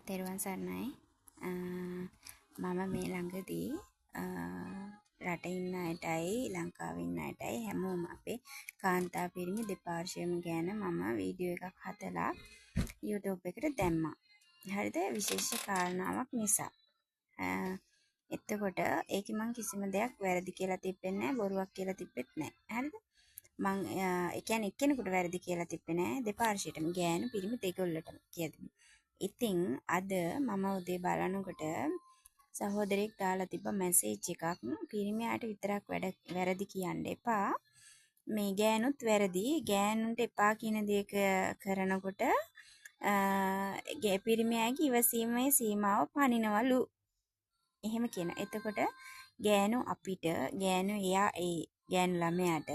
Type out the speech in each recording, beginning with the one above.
තෙරුවන් සරණයි. මම මේ ළඟදී රටේ ඉන්න අයටයි ලංකාවේ ඉන්න අයටයි හැමෝම අපේ කාන්තා පිරිමි දෙපාර්ශ්වයම ගැන මම වීඩියෝ එකක් හදලා YouTube එකට දැම්මා. හරිද? විශේෂ කාරණාවක් නිසා. එතකොට ඒකේ මං කිසිම දෙයක් වැරදි කියලා තිබෙන්නේ නැහැ, බොරුවක් කියලා තිබෙත් නැහැ. හරිද? මං ඒ කියන්නේ එක්කෙනෙකුට වැරදි කියලා තිබ්බේ නෑ, දෙපාර්ශ්වයටම ගෑනු පිරිමි දෙකොල්ලටම කියලා. ඉතින් අද මම උදේ බලනකොට සහෝදරයෙක් දාලා තිබ්බ මැසේජ් එකක්, පිරිමියාට විතරක් වැරදි කියන්න එපා, මේ ගෑනුත් වැරදි, ගෑනුන්ට එපා කියන දේ කරනකොට පිරිමියාගේ ඉවසීමේ සීමාව පනිනවලු. එහෙම කියන. එතකොට ගෑනු අපිට, ගෑනු එයා ඒ ගෑනු ළමයාට,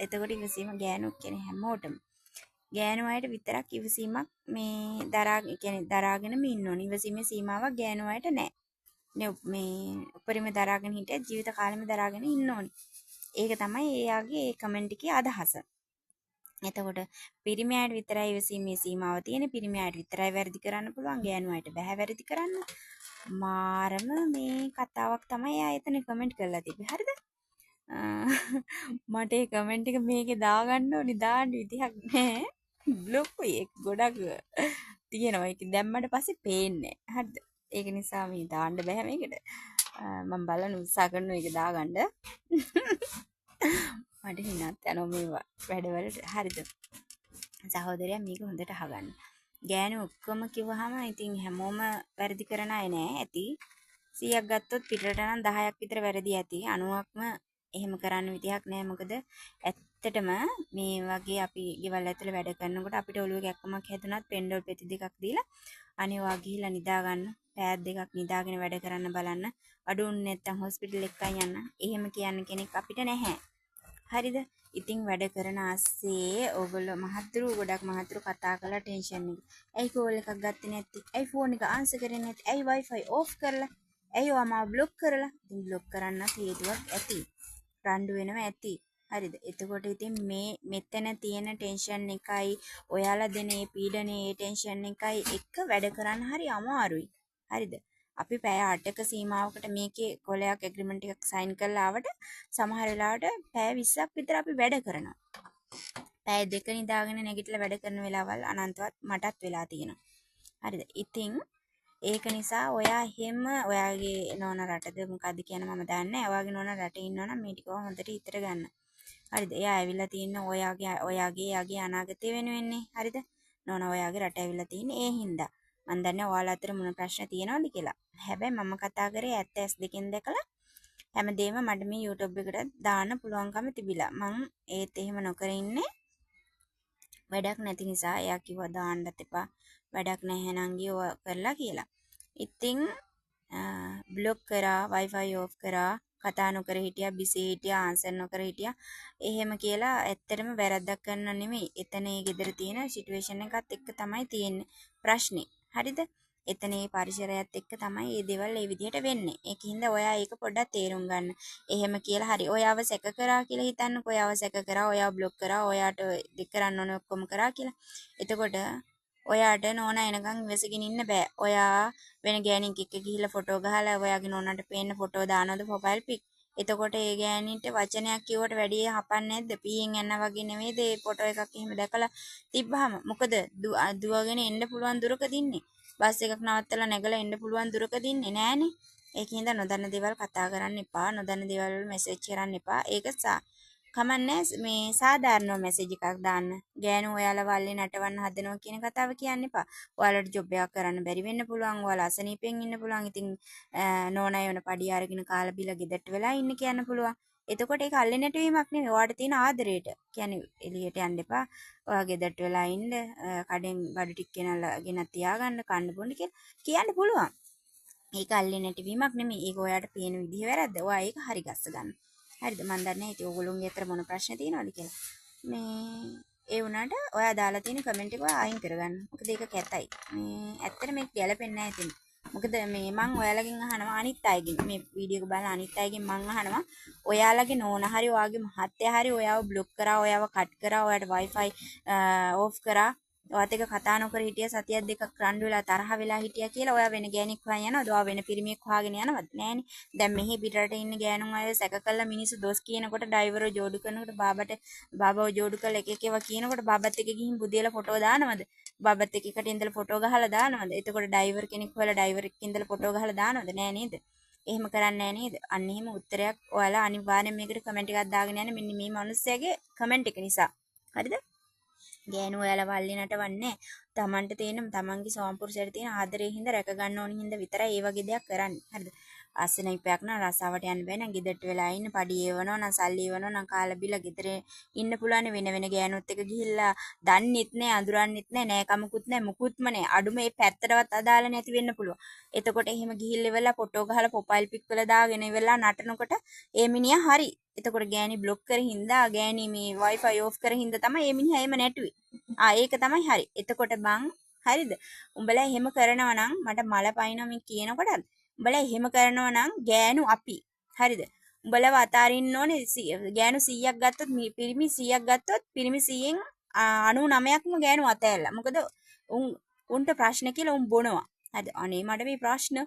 එතකොට ඉවසීම ගෑනු කියන හැමෝටම, ගෑනු අයට විතරක් ඉවසීමක් මේ දරාගෙන ඉන්න ඕනේ. ඉවසීමේ සීමාවක් ගෑනු අයට නැහැ. මේ උපරිම දරාගෙන හිටිය ජීවිත කාලෙම දරාගෙන ඉන්න ඕනේ. ඒක තමයි එයාගේ ඒ කමෙන්ට් එකේ අදහස. එතකොට පිරිමි අයට විතරයි ඉවසීමේ සීමාව තියෙන්නේ. පිරිමි අයට විතරයි වැරදි කරන්න පුළුවන්. ගෑනු අයට බෑ වැරදි කරන්න. මාරම මේ කතාවක් තමයි ආ එතන කමෙන්ට් කරලා තිබ්බේ. හරිද? මට ඒ කමෙන්ට් එක මේකේ දාගන්න ඕනි, දාන්න විදිහක් නැහැ. බ්ලොක්ුයි එක ගොඩක් තියෙනවා. ඒක දැම්මට පස්සේ පේන්නේ. හරිද? ඒක නිසා මේ දාන්න බෑ මේකට. මම බලන උත්සාහ කරනවා ඒක දාගන්න. මට හිනත් යනවා මේ වැඩවලට. හරිද? සහෝදරයා මේක හොඳට අහගන්න. ගෑනු ඔක්කොම කිව්වහම ඉතින් හැමෝම වැරදි කරන අය නෑ ඇති. 100ක් ගත්තොත් පිටරට නම් 10ක් විතර වැරදි ඇති. 90ක්ම එහෙම කරන්න විදිහක් නෑ. මොකද ඇත්තටම මේ වගේ අපි ගෙවල් ඇතුලේ වැඩ කරනකොට අපිට ඔළුවේ කැක්කමක් හැදුනත් පෙන්ඩෝල් පෙති දෙකක් දීලා අනේ ඔයා ගිහිල්ලා නිදා ගන්න, පෑත් දෙකක් නිදාගෙන වැඩ කරන්න බලන්න, අඩුන්නේ නැත්තම් හොස්පිටල් එකයි යන්න. එහෙම කියන්න කෙනෙක් අපිට නැහැ. හරිද? ඉතින් වැඩ කරන ASCII ඕගොල්ලෝ ගොඩක් මහතුරු කතා කරලා ටෙන්ෂන් එක. ඇයි කෝල් එකක් ගත්තේ නැත්තේ? ඇයි ෆෝන් එක ආන්සර් කරන්නේ නැත්තේ? ඇයි Wi-Fi ඕෆ් කරලා? ඇයි ඔයා මාව බ්ලොක් කරලා? ඉතින් බ්ලොක් කරන්න හේතුවක් ඇති. රණ්ඩු වෙනවා ඇති. හරිද? එතකොට ඉතින් මෙතන තියෙන ටෙන්ෂන් එකයි ඔයාලා දෙන මේ පීඩනේ, ඒ ටෙන්ෂන් එකයි එක වැඩ කරන්න හරි අමාරුයි. හරිද? අපි පැය 8ක සීමාවකට මේකේ කොලයක් ඇග්‍රීමන්ට් එකක් සයින් කරලා ආවට සමහර වෙලාවට පැය 20ක් විතර අපි වැඩ කරනවා. පැය 2 නිදාගෙන නැගිටලා වැඩ කරන වෙලාවල් අනන්තවත් මටත් වෙලා තියෙනවා. හරිද? ඉතින් ඒක නිසා ඔයා එහෙම ඔයාගේ නෝනා රටද මොකද්ද කියන මම දන්නේ නැහැ. ඔයාගේ නෝනා රටේ ඉන්නවනම් මේ ටික හොඳට ඉතර ගන්න. හරිද? එයා ඇවිල්ලා තින්න ඔයාගේ අනාගතය වෙනුවෙන්නේ. හරිද? නෝනා ඔයාගේ රට ඇවිල්ලා තින්නේ ඒ හින්දා. මම දන්නේ ඔයාලා අතර මොන ප්‍රශ්න තියෙනවද කියලා. හැබැයි මම කතා කරේ ඇත්ත ඇස් දෙකෙන් දැකලා හැමදේම මට මේ YouTube එකට දාන්න පුළුවන්කම තිබිලා. මම ඒත් එහෙම නොකර ඉන්නේ වැඩක් නැති නිසා. එයා කිව්වා දාන්නත් එපා, වැඩක් නැහැ නංගි ඔය කරලා කියලා. ඉතින් බ්ලොක් කරා, Wi-Fi off කරා, කතා නොකර හිටියා, බිසි හිටියා, ආන්සර් නොකර හිටියා. එහෙම කියලා ඇත්තටම වැරද්දක් කරන්න නෙමෙයි. එතන ඒ ගෙදර තියෙන සිටුේෂන් එකත් එක්ක තමයි තියෙන්නේ ප්‍රශ්නේ. හරිද? එතන ඒ පරිසරයත් එක්ක තමයි මේ දේවල් ඒ විදිහට වෙන්නේ. ඒකින්ද ඔයා ඒක පොඩ්ඩක් තේරුම් ගන්න. එහෙම කියලා හරි ඔයාව සැක කරා කියලා හිතන්නකෝ. ඔයාව සැක කරා, ඔයාව බ්ලොක් කරා, ඔයාට දෙක කරන්න ඕන ඔක්කොම කරා කියලා. එතකොට ඔයාට නෝනා එනකන් ඉවසගෙන ඉන්න බෑ. ඔයා වෙන ගෑණියෙක් එක්ක ගිහිල්ලා ෆොටෝ ගහලා ඔයාගේ නෝනාට පේන්න ෆොටෝ දානවද ප්‍රොෆයිල් පික්. එතකොට ඒ ගෑණිට වචනයක් කිව්වට වැඩිය හපන්නේ නැද්ද? පීයෙන් යනවා වගේ නෙමෙයිද ඒ ෆොටෝ එකක් එහෙම දැකලා තිබ්බහම. මොකද දුවගෙන එන්න පුළුවන් දුරකද ඉන්නේ. බස් එකක් නවත්තලා නැගලා එන්න පුළුවන් දුරකද ඉන්නේ නෑනේ. ඒකින්ද නොදන්න දේවල් කතා කරන්න එපා. නොදන්න දේවල් වල මෙසේජ් කරන්න එපා. ඒක කමන්නේ මේ සාධාරණ මෙසේජ් එකක් දාන්න. ගෑනු ඔයාලා වල්ලේ නටවන්න හදනවා කියන කතාව කියන්න එපා. ඔයාලට ජොබ් එකක් කරන්න බැරි වෙන්න පුළුවන්. ඔයාලා අසනීපෙන් ඉන්න පුළුවන්. ඉතින් නෝනා යන පඩිය අරගෙන කාලා බිලා ගෙදරට වෙලා ඉන්න කියන්න පුළුවන්. එතකොට ඒක අල්ලේ නැටවීමක් නෙවෙයි. ඔයාට තියෙන ආදරේට. කියන්නේ එළියට යන්න එපා. ඔයා ගෙදරට වෙලා ඉන්න. කඩෙන් බඩු ටික ගෙනත් තියාගන්න කන්න බොන්න කියලා කියන්න පුළුවන්. ඒක අල්ලේ නැටවීමක් නෙමෙයි. ඒක ඔයාට පේන විදිහ වැරද්ද. ඔයා ඒක හරි ගස්ස ගන්න. හරිද? මන් දන්නේ නැහැ ඉතින් ඕගොල්ලෝගේ අතර මොන ප්‍රශ්න තියෙනවද කියලා. මේ ඒ වුණාට ඔයා දාලා තියෙන කමෙන්ට් එක ඔයා අයින් කරගන්න. මොකද ඒක කැතයි. මේ ඇත්තට මේක ගැලපෙන්නේ නැහැ ඉතින්. මොකද මේ මං ඔයාලගෙන් අහනවා අනිත් අයගෙන් මේ වීඩියෝ එක බලන අනිත් අයගෙන් මං අහනවා ඔයාලගේ නෝනා හරි ඔයාගේ මහත්තයා හරි ඔයාව බ්ලොක් කරා, ඔයාව කට් කරා, ඔයාට Wi-Fi ඕෆ් කරා, ඔයත් එක කතා නොකර හිටිය සතියක් දෙකක් රණ්ඩු වෙලා තරහ වෙලා හිටියා කියලා ඔයා වෙන ගෑණික් හොයන් යනවද? ඔයා වෙන පිරිමියෙක් හොයාගෙන යනවද? නෑනේ. දැන් මෙහි පිටරට ඉන්න ගෑනුන් අය සැක කළා මිනිස්සු දොස් කියනකොට ඩ්‍රයිවරෝ ජෝඩු කරනකොට බාබාව ජෝඩු කරලා එක එක ඒවා කියනකොට බාබත් එක ගිහින් බුදියලා ෆොටෝ දානවද? බාබත් එක එකට ඉඳලා ෆොටෝ ගහලා දානවද? එතකොට ඩ්‍රයිවර් කෙනෙක් හොයලා ඩ්‍රයිවර් එක්ක ඉඳලා ෆොටෝ ගහලා දානවද? නෑ නේද? එහෙම කරන්නේ නෑ නේද? අන්න එහෙම උත්තරයක් ඔයාලා අනිවාර්යෙන් මේකට කමෙන්ට් එකක් දාගෙන යන්න මෙන්න මේ මිනිස්සයාගේ කමෙන්ට් එක නිසා. හරිද? ගෑනු ඔයාලා වල්ලි නටවන්නේ තමන්ට තියෙන තමන්ගේ සෝම්පුරුෂයට තියෙන ආදරේ හින්දා රැක ගන්න ඕනි හින්දා විතරයි ඒ වගේ දෙයක් කරන්නේ. හරිද? අසනයිපයක් නම් රසාවට යන්න බෑ නම් ගෙදරට වෙලා ඉන්න පඩි ඒවනවා නම් සල්ලි ඒවනවා නම් කාලා බිලා ගෙදර ඉන්න පුළුවන් වෙන වෙන ගෑනුත් එක ගිහිල්ලා දන්නෙත් නෑ අඳුරන්නෙත් නෑ නෑ කමකුත් නෑ මුකුත්ම නෑ අඩු මේ පැත්තටවත් අදාළ නැති වෙන්න පුළුවන්. එතකොට එහෙම ගිහිල්ලා ඉවරලා ෆොටෝ ගහලා ප්‍රොෆයිල් පික් වල දාගෙන ඉවරලා නටනකොට ඒ මිනිහා හරි. එතකොට ගෑණි බ්ලොක් කර හින්දා ගෑණි මේ Wi-Fi off කර හින්දා තමයි මේ මිනිහා එහෙම නැටුවේ. ඒක තමයි හරි. එතකොට බං හරිද? උඹලා එහෙම කරනවා නම් මට මල පයින්නවා මේ කියනකොට උඹලා එහෙම කරනවා නම් ගෑනු අපි. හරිද? උඹලව අතාරින්න ඕනේ ගෑනු 100ක් ගත්තොත් පිරිමි 100ක් ගත්තොත් පිරිමි 100න් 99ක්ම ගෑනු අතෑරලා. මොකද උන්ට ප්‍රශ්න කියලා උන් බොනවා. හරිද? අනේ මට මේ ප්‍රශ්න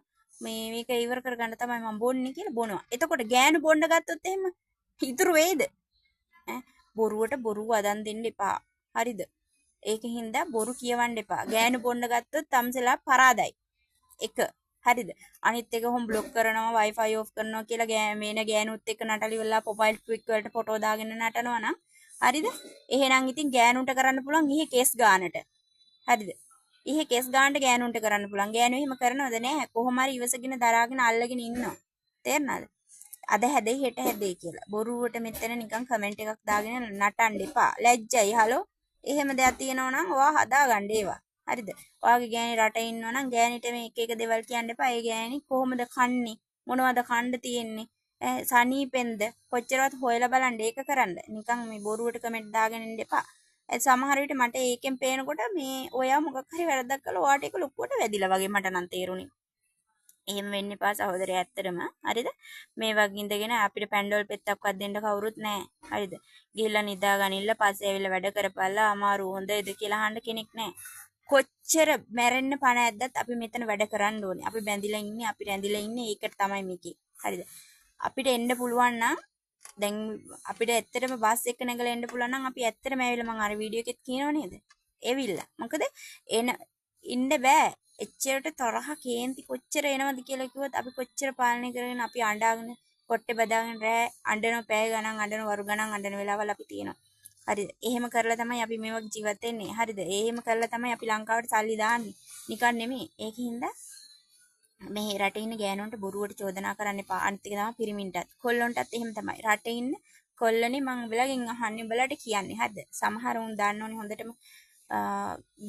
මේක ඉවර කරගන්න තමයි මම බොන්නේ කියලා බොනවා. එතකොට ගෑනු බොන්න ගත්තොත් එහෙම ඉතුරු වෙයිද? බොරුවට බොරුව අදන් දෙන්න එපා. හරිද? ඒකින්ද බොරු කියවන්න එපා. ගෑනු බොන්න ගත්තොත් තම්සලා පරාදයි. එක හරිද? අනිත් එක හොම් බ්ලොක් කරනවා Wi-Fi off කරනවා කියලා මේන ගෑනුත් එක්ක නටලි වෙලා ප්‍රොෆයිල් පික් වලට ෆොටෝ දාගෙන නටනවා නම් හරිද? එහෙනම් ඉතින් ගෑනුන්ට කරන්න පුළුවන් ඉහි කේස් ගානට. හරිද? ඉහි කේස් ගානට ගෑනුන්ට කරන්න පුළුවන්. ගෑනු එහෙම කරනවද නෑ? කොහොම හරි ඉවසගෙන දරාගෙන අල්ලගෙන ඉන්නවා. තේරෙනවද? අද හැදෙයි හෙට හැදෙයි කියලා. බොරුවට මෙතන නිකන් කමෙන්ට් එකක් දාගෙන නටන්න එපා. ලැජ්ජයි. හලෝ. එහෙම දෙයක් තියෙනවා නම් ඔයා හදාගන්න ඒවා. හරිද? ඔයාගේ ගෑණි රටේ ඉන්නවා නම් ගෑණිට මේ එක එක දේවල් කියන්න එපා. ඒ ගෑණි කොහොමද කන්නේ? මොනවද කන්න තියෙන්නේ? සනීපෙන්ද? කොච්චරවත් හොයලා බලන්න ඒක කරන්න. නිකන් මේ බොරුවට කමෙන්ට් දාගෙන ඉන්න එපා. සමහර විට මට ඒකෙන් පේනකොට මේ ඔයා මොකක් හරි වැරද්දක් කළා ඔයාට ඒක ලොකුවට වැදිලා වගේ මට නම් තේරුණේ. එහෙම වෙන්න එපා සහෝදරයා ඇත්තටම. හරිද? මේ වගේ ඉඳගෙන අපිට පැන්ඩෝල් පෙත්තක්වත් දෙන්න කවුරුත් නැහැ. හරිද? ගිහිල්ලා නිදා ගනින්න පස්සේ ඇවිල්ලා වැඩ කරපල්ලා අමාරු හොඳයිද කියලා අහන්න කෙනෙක් නැහැ. කොච්චර මැරෙන්න පණ ඇද්දත් අපි මෙතන වැඩ කරන්න ඕනේ. අපි බැඳිලා ඉන්නේ, අපි රැඳිලා ඉන්නේ ඒකට තමයි මේකේ. හරිද? අපිට එන්න පුළුවන් නම් දැන් අපිට ඇත්තටම බස් එක නැගලා එන්න පුළුවන් නම් අපි ඇත්තටම ඇවිල්ලා මම අර වීඩියෝ එකෙත් කියනව නේද? එවිල්ලා. මොකද ඉන්න බෑ. එච්චරට තරහ කේන්ති කොච්චර එනවද කියලා කිව්වොත් අපි කොච්චර පාලනය කරගෙන අපි අඬාගෙන කොට්ටේ බදාගෙන රෑ අඬන පැය ගණන් අඬන වරු ගණන් අඬන වෙලාවල් අපි තියෙනවා. හරිද? එහෙම කරලා තමයි අපි මේ වගේ ජීවත් වෙන්නේ. හරිද? එහෙම කරලා තමයි අපි ලංකාවට සල්ලි දාන්නේ. නිකන් නෙමෙයි. ඒකින්ද මේ රටේ ඉන්න ගෑනුන්ට බොරුවට චෝදනා කරන්න එපා. අනිත් එක තමයි පිරිමින්ටත්. කොල්ලොන්ටත් එහෙම තමයි. රටේ ඉන්න කොල්ලනේ මං උඹලගෙන් අහන්නේ උඹලට කියන්නේ. හරිද? සමහර උන් දන්නෝනේ හොඳටම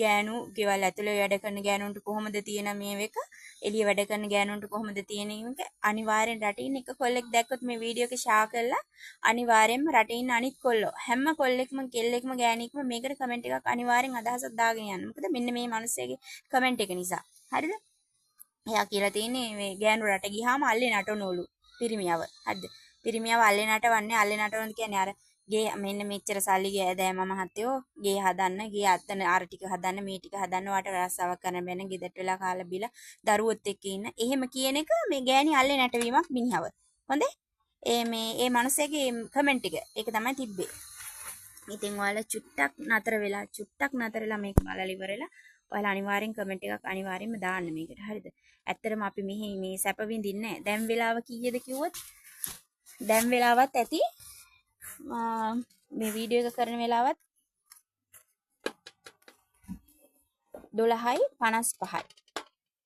ගෑනු ගෙවල් ඇතුලේ වැඩ කරන ගෑනුන්ට කොහොමද තියෙන මේක එළිය වැඩ කරන ගෑනුන්ට කොහොමද තියෙන එක අනිවාර්යෙන් රටේ ඉන්න එක කොල්ලෙක් දැක්කොත් මේ වීඩියෝ එක ෂෙයා කරලා අනිවාර්යෙන්ම රටේ ඉන්න අනිත් කොල්ලෝ හැම කොල්ලෙක්ම කෙල්ලෙක්ම ගෑණියෙක්ම මේකට කමෙන්ට් එකක් අනිවාර්යෙන් අදහසක් දාගෙන යන්න. මොකද මෙන්න මේ මිනිස්සයාගේ කමෙන්ට් එක නිසා. හරිද? එයා කියලා තියෙන්නේ මේ ගෑනු රට ගියාම අල්ලේ නටනවලු පිරිමියව. හරිද? පිරිමියව අල්ලේ නටවන්නේ අල්ලේ නටවන කියන්නේ අර ගේ මෙන්න මෙච්චර සල්ලි ගෑදෑම මහත්තයෝ ගේ හදන්න ගේ අත්තන අර ටික හදන්න මේ ටික හදන්න වාට රස්සාවක් කරන්න බෑන ගෙදරට වෙලා කාලා බිලා දරුවොත් එක්ක ඉන්න එහෙම කියන එක මේ ගෑණි අල්ලේ නැටවීමක් මිනිහව හොඳේ මේ මිනිස්සගේ කමෙන්ට් එක ඒක තමයි තිබ්බේ ඉතින් ඔයාලා චුට්ටක් නතර වෙලා මේක බලලා ඉවරලා ඔයාලා අනිවාර්යෙන් කමෙන්ට් එකක් අනිවාර්යෙන්ම දාන්න මේකට හරිද ඇත්තටම අපි මෙහි මේ සැප විඳින්නේ නැහැ දැන් වෙලාව කීයද කිව්වොත් දැන් වෙලාවත් ඇති මේ වීඩියෝ එක කරන වෙලාවත් 12:55යි.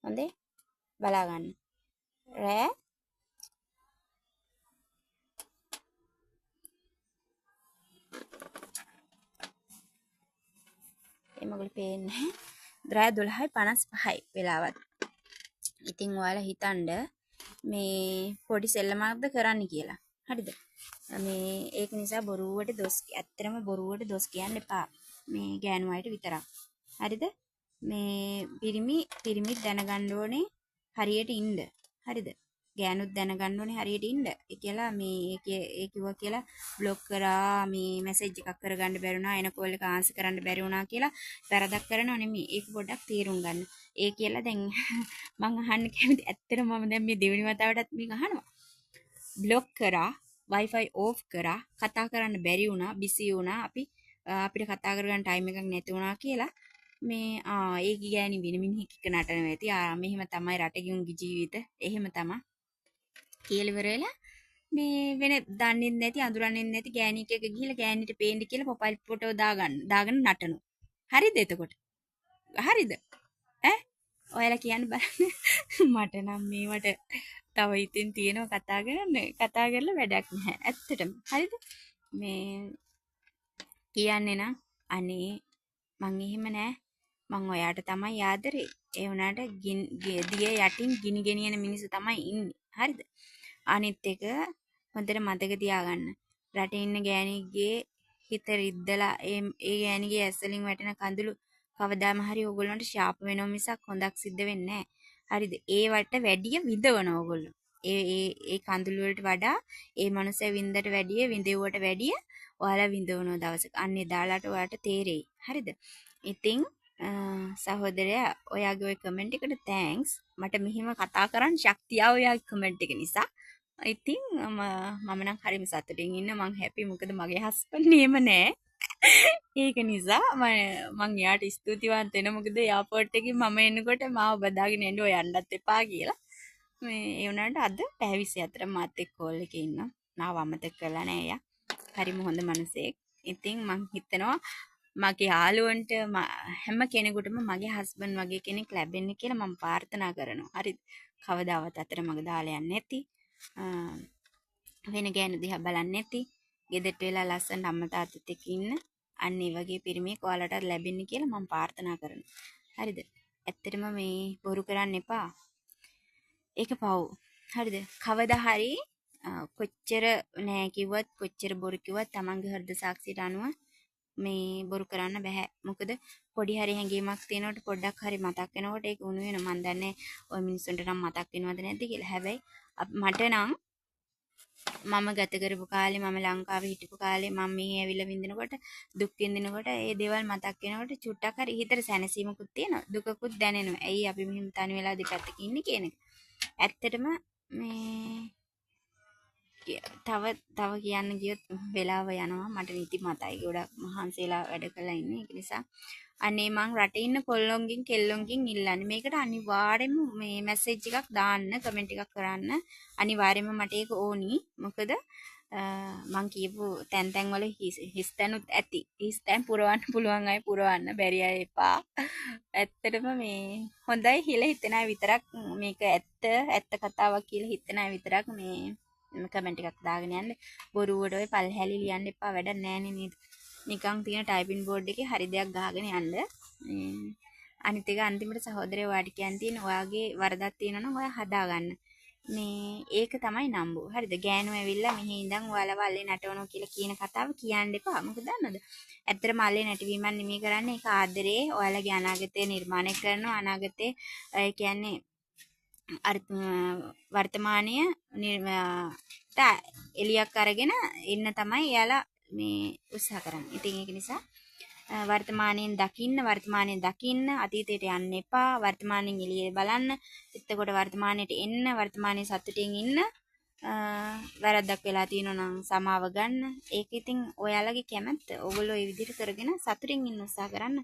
හොඳේ බලා ගන්න. රෑ එමගොල්ලෝ පේන්නේ රෑ 12:55යි වෙලාවත්. ඉතින් ඔයාලා හිතන්න මේ පොඩි සෙල්ලමක්ද කරන්න කියලා. හරිද? මේ ඒක නිසා බොරුවට දොස් ඇත්තටම බොරුවට දොස් කියන්න එපා. මේ ගෑනු අයට විතරක්. හරිද? මේ පිරිමිත් දැනගන්න ඕනේ හරියට ඉන්න. හරිද? ගෑනුත් දැනගන්න ඕනේ හරියට ඉන්න. ඒ කියලා මේ ඒ කිව්වා කියලා බ්ලොක් කරා මේ මැසේජ් එකක් කරගන්න බැරි වුණා එන කෝල් එක ආන්සර් කරන්න බැරි වුණා කියලා වැරදක් කරනව නෙමෙයි. ඒක පොඩ්ඩක් තේරුම් ගන්න. ඒ කියලා දැන් මම අහන්න කැමති ඇත්තටම මම දැන් මේ දෙවෙනි වතාවටත් මේක අහනවා. බ්ලොක් කරා Wi-Fi ඕෆ් කරා කතා කරන්න බැරි වුණා බිසි වුණා අපිට කතා කරගන්න ටයිම් එකක් නැති වුණා කියලා මේ ඒ ගෑණි වෙන මිනිහෙක් එක්ක නටනවා ඇති මෙහෙම තමයි රටගියුන්ගේ ජීවිත එහෙම තමයි කියලා ඉවර වෙලා මේ වෙන දන්නේ නැති අඳුරන්නේ නැති ගෑණියෙක් එක්ක ගිහිල්ලා ගෑණිට පේන්න කියලා ප්‍රොෆයිල් ෆොටෝ දාගෙන නටනවා හරිද එතකොට හරිද ඈ ඔයාලා කියන්න බලන්න මට නම් මේවට තව ඉතින් තියෙනවා කතා කරලා වැඩක් නැහැ ඇත්තටම හරිද මේ කියන්නේ නම් අනේ මං එහෙම නෑ මං ඔයාට තමයි ආදරේ ඒ වුණාට දිය යටින් ගිනි ගෙනියන මිනිස්සු තමයි ඉන්නේ හරිද අනිත් එක හොඳට මතක තියාගන්න රටේ ඉන්න ගෑණිගේ හිත රිද්දලා ඒ ගෑණිගේ ඇස්වලින් වැටෙන කඳුළු කවදාම හරි ඕගොල්ලන්ට ශාප වෙනව මිසක් හොඳක් සිද්ධ වෙන්නේ නැහැ හරිද ඒවට වැඩිය විඳවන ඕගොල්ලෝ ඒ කඳුළු වලට වඩා ඒ මනුස්සයා වින්දට වැඩිය විඳෙව්වට වැඩිය ඔයාලා විඳවන දවසක අන්න එදාලට ඔයාලට තේරෙයි හරිද ඉතින් සහෝදරයා ඔයාගේ ওই කමෙන්ට් එකට තෑන්ක්ස් මට මෙහිම කතා කරන්න ශක්තිය ඔයාගේ කමෙන්ට් එක නිසා ඉතින් මම නම් හරිම සතුටින් ඉන්න මං හැපි මොකද මගේ හස්බන්ඩ් නේම නෑ ඒක නිසා මං එයාට ස්තුතිවන්ත වෙන මොකද එයාපෝට් එකේ මම එනකොට මාව බදාගෙන එන්න ඔය යන්නත් එපා කියලා මේ ඒ වුණාට අද පැය 24 මාත් එක්ක කෝල් එකේ ඉන්නවා මාව අමතක කරලා නෑ එයා හරිම හොඳ මිනිසෙක් ඉතින් මං හිතනවා මගේ යාළුවන්ට හැම කෙනෙකුටම මගේ හස්බන්ඩ් වගේ කෙනෙක් ලැබෙන්න කියලා මම ප්‍රාර්ථනා කරනවා. හරිද? කවදාවත් අතර මග දාලා යන්නේ නැති. වෙන ගෑනු දිහා බලන්නේ නැති. ගෙදරට වෙලා ලස්සන අම්මා තාත්තත් එක්ක ඉන්න. අන්න ඒ වගේ පිරිමියෙක් ඔයාලට ලැබෙන්න කියලා මම ප්‍රාර්ථනා කරනවා. හරිද? ඇත්තටම මේ බොරු කරන්න එපා. ඒක පව්. හරිද? කවදා හරි කොච්චර නෑ කිව්වත් කොච්චර බොරු කිව්වත් තමන්ගේ හෘද සාක්ෂියට අනුව මේ බොරු කරන්න බෑ. මොකද පොඩි හරි හැඟීමක් තියෙනකොට පොඩ්ඩක් හරි මතක් වෙනකොට ඒක උණු වෙනවා. මන් දන්නේ ওই මිනිස්සුන්ට නම් මතක් වෙනවද නැද්ද කියලා. හැබැයි මට නම් මම ගත කරපු කාලේ මම ලංකාවේ හිටපු කාලේ මම මේ ඇවිල්ලා විඳිනකොට දුක් විඳිනකොට ඒ දේවල් මතක් වෙනකොට චුට්ටක් හරි හිතට සැනසීමකුත් තියෙනවා. දුකකුත් දැනෙනවා. ඇයි අපි මෙහෙම තනි වෙලා දෙපැත්තක ඉන්නේ කියන එක. ඇත්තටම මේ තව කියන්න ගියොත් වෙලාව යනවා මට නිති මතයි ගොඩක් මහන්සිලා වැඩ කළා ඉන්නේ ඒක නිසා අනේ මං රටේ ඉන්න කොල්ලොන්ගෙන් කෙල්ලොන්ගෙන් ඉල්ලන්නේ මේකට අනිවාර්යෙන්ම මේ මැසේජ් එකක් දාන්න කමෙන්ට් එකක් කරන්න අනිවාර්යෙන්ම මට ඒක ඕනි මොකද මං කියපු තැන් වල හිස්තැනුත් ඇති හිස්තැන් පුරවන්න පුළුවන් අය පුරවන්න බැරි අය එපා ඇත්තටම මේ හොඳයි කියලා හිතන අය විතරක් මේක ඇත්ත කතාවක් කියලා හිතන අය විතරක් මේ කමෙන්ට් එකක් දාගෙන යන්න බොරුවට ඔය පල්හැලි ලියන්න එපා වැඩක් නෑනේ නේද නිකන් තියෙන ටයිපින් බෝඩ් එකේ හරි දෙයක් ගහගෙන යන්න අනිත් එක අන්තිමට සහෝදරය ඔයාට කියන්න තියෙන ඔයාගේ වරදක් තියෙනවා නම් ඔයා හදාගන්න මේ ඒක තමයි නම්බු හරිද ගෑනු ඇවිල්ලා මෙහි ඉඳන් ඔයාලව අල්ලේ නටවනවා කියලා කියන කතාව කියන්න එපා මොකද දන්නවද ඇත්තටම අල්ලේ නැටවීමක් නෙමෙයි කරන්නේ ඒක ආදරේ ඔයාලගේ අනාගතය නිර්මාණය කරනවා අනාගතේ ඒ කියන්නේ වර්තමානයේ එලියක් අරගෙන ඉන්න තමයි එයාලා මේ උත්සාහ කරන්නේ. ඉතින් ඒක නිසා වර්තමානයෙන් දකින්න අතීතයට යන්න එපා. වර්තමානයෙන් එළියේ බලන්න. එතකොට වර්තමානයට එන්න, වර්තමානයේ සතුටින් ඉන්න. වැරද්දක් වෙලා තියෙනවා නම් සමාව ගන්න. ඒක ඉතින් ඔයාලගේ කැමැත්ත. ඕගොල්ලෝ මේ විදිහට කරගෙන සතුටින් ඉන්න උත්සාහ කරන්න.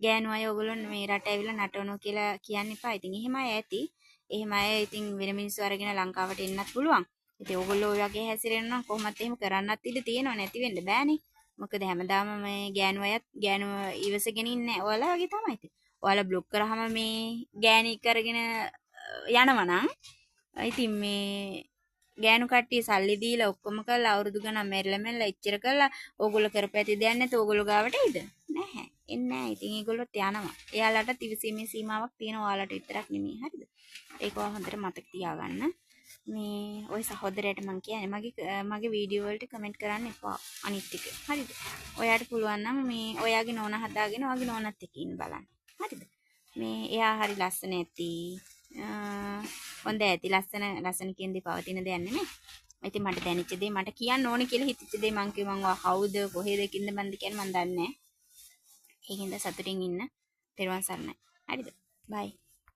ගෑනු අය ඕගොල්ලෝ මේ රට ඇවිල්ලා නටවනවා කියලා කියන්න එපා. ඉතින් එහෙම අය ඇති. එහෙම අය ඉතින් වෙන මිනිස්සු අරගෙන ලංකාවට එන්නත් පුළුවන්. ඉතින් ඕගොල්ලෝ ඔය වගේ හැසිරෙන්න නම් කොහොමත් එහෙම කරන්නත් ඉඩ තියෙනව නැති වෙන්න බෑනේ. මොකද හැමදාම මේ ගෑනු ඉවසගෙන ඉන්නේ ඔයාලා වගේ තමයි ඉතින්. ඔයාලා බ්ලොක් කරාම මේ ගෑණි කරගෙන යනවා නම් ඉතින් මේ ගෑනු කට්ටිය සල්ලි දීලා ඔක්කොම කරලා අවුරුදු ගණන් මෙල්ල එච්චර කරලා ඕගොල්ලෝ කරපැති දෙයක් නැත ඕගොල්ලෝ ගාවට එයිද? නැහැ. එන්නේ නැහැ. ඉතින් ඒගොල්ලොත් යනවා. එයාලට ඉවසීමේ සීමාවක් තියෙනවා ඔයාලට විතරක් නෙමෙයි. හරිද? ඒක හොඳට මතක තියාගන්න. මේ ওই සහෝදරයට මම කියන්නේ මගේ වීඩියෝ වලට කමෙන්ට් කරන්න එපා අනිත් එක. හරිද? ඔයාට පුළුවන් නම් මේ ඔයාගේ නෝනා හදාගෙන ඔයාගේ නෝනත් එක්ක ඉන්න බලන්න. හරිද? මේ එයා හරි ලස්සන ඇති. හොඳ ඇති ලස්සන කියන දේ පවතින දෙයක් නෙමෙයි. ඉතින් මට දැනෙච්ච දේ මට කියන්න ඕනේ කියලා හිතච්ච දේ මං කිව්වා කවුද කොහෙද කින්ද මන්ද කියන්නේ මන් දන්නේ නැහැ. ඒකින්ද සතුටින් ඉන්න. තෙරුවන් සරණයි. හරිද? බයි.